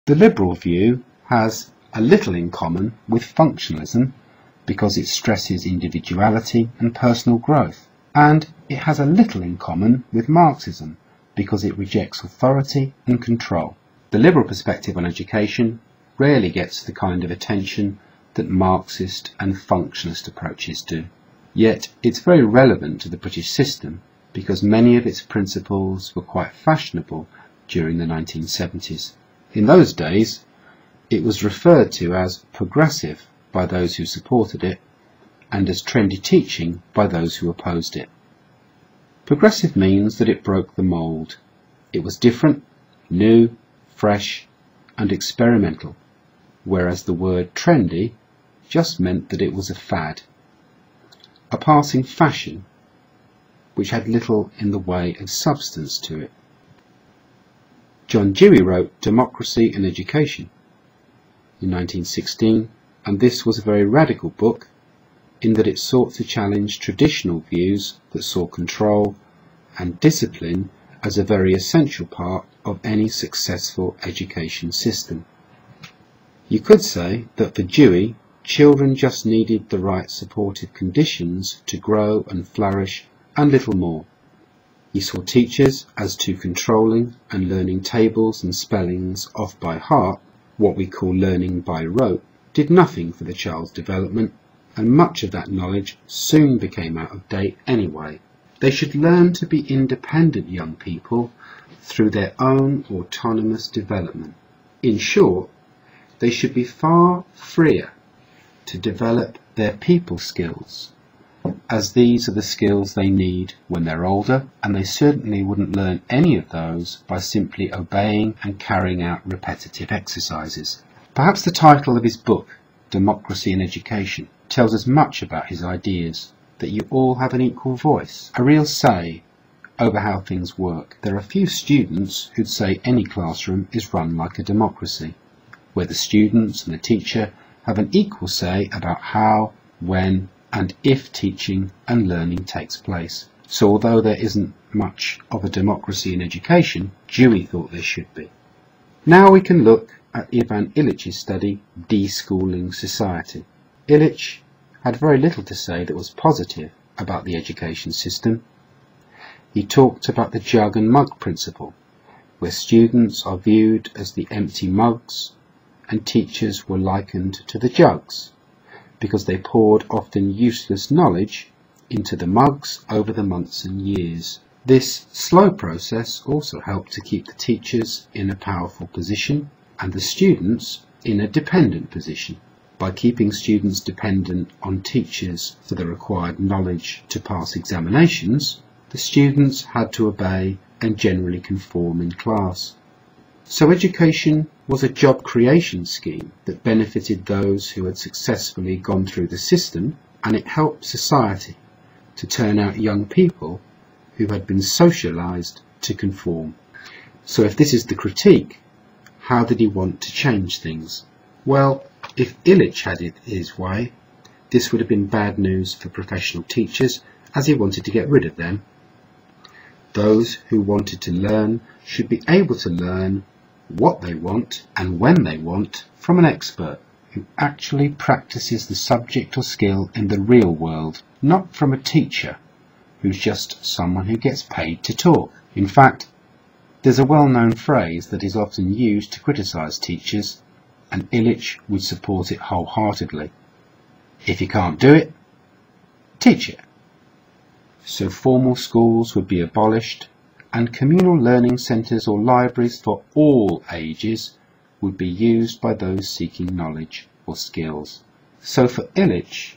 The liberal view has a little in common with functionalism because it stresses individuality and personal growth, and it has a little in common with Marxism because it rejects authority and control. The liberal perspective on education rarely gets the kind of attention that Marxist and functionalist approaches do. Yet it's very relevant to the British system because many of its principles were quite fashionable during the 1970s. In those days, it was referred to as progressive by those who supported it and as trendy teaching by those who opposed it. Progressive means that it broke the mould. It was different, new, fresh and experimental, whereas the word trendy just meant that it was a fad, a passing fashion which had little in the way of substance to it. John Dewey wrote Democracy and Education in 1916, and this was a very radical book in that it sought to challenge traditional views that saw control and discipline as a very essential part of any successful education system. You could say that for Dewey, children just needed the right supportive conditions to grow and flourish and little more. He saw teachers as too controlling, and learning tables and spellings off by heart, what we call learning by rote, did nothing for the child's development, and much of that knowledge soon became out of date anyway. They should learn to be independent young people through their own autonomous development. In short, they should be far freer to develop their people skills, as these are the skills they need when they're older, and they certainly wouldn't learn any of those by simply obeying and carrying out repetitive exercises. Perhaps the title of his book, Democracy and Education, tells us much about his ideas, that you all have an equal voice, a real say over how things work. There are few students who'd say any classroom is run like a democracy, where the students and the teacher have an equal say about how, when, and if teaching and learning takes place. So although there isn't much of a democracy in education, Dewey thought there should be. Now we can look at Ivan Illich's study, Deschooling Society. Illich had very little to say that was positive about the education system. He talked about the jug and mug principle, where students are viewed as the empty mugs and teachers were likened to the jugs, because they poured often useless knowledge into the mugs over the months and years. This slow process also helped to keep the teachers in a powerful position and the students in a dependent position. By keeping students dependent on teachers for the required knowledge to pass examinations, the students had to obey and generally conform in class. So education was a job creation scheme that benefited those who had successfully gone through the system, and it helped society to turn out young people who had been socialized to conform. So if this is the critique, how did he want to change things? Well, if Illich had it his way, this would have been bad news for professional teachers, as he wanted to get rid of them. Those who wanted to learn should be able to learn what they want and when they want from an expert who actually practices the subject or skill in the real world, not from a teacher who's just someone who gets paid to talk. In fact, there's a well-known phrase that is often used to criticize teachers, and Illich would support it wholeheartedly. If you can't do it, teach it. So formal schools would be abolished, and communal learning centres or libraries for all ages would be used by those seeking knowledge or skills. So for Illich,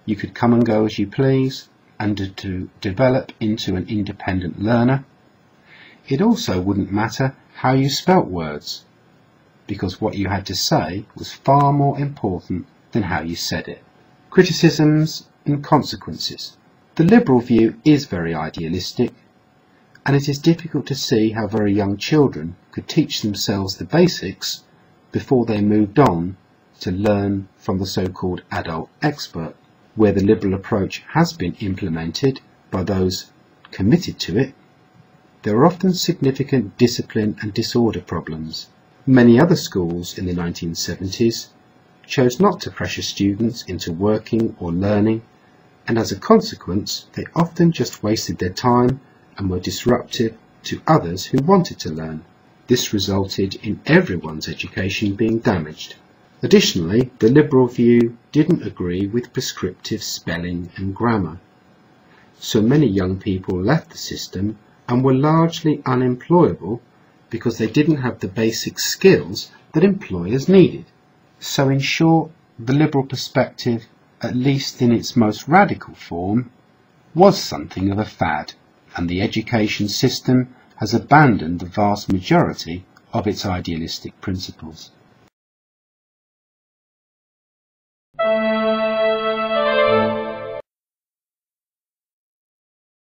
you could come and go as you please, and to develop into an independent learner. It also wouldn't matter how you spelt words, because what you had to say was far more important than how you said it. Criticisms and consequences. The liberal view is very idealistic, and it is difficult to see how very young children could teach themselves the basics before they moved on to learn from the so-called adult expert. Where the liberal approach has been implemented by those committed to it, there are often significant discipline and disorder problems. Many other schools in the 1970s chose not to pressure students into working or learning, and as a consequence they often just wasted their time and were disruptive to others who wanted to learn. This resulted in everyone's education being damaged. Additionally, the liberal view didn't agree with prescriptive spelling and grammar. So many young people left the system and were largely unemployable because they didn't have the basic skills that employers needed. So in short, the liberal perspective, at least in its most radical form, was something of a fad, and the education system has abandoned the vast majority of its idealistic principles.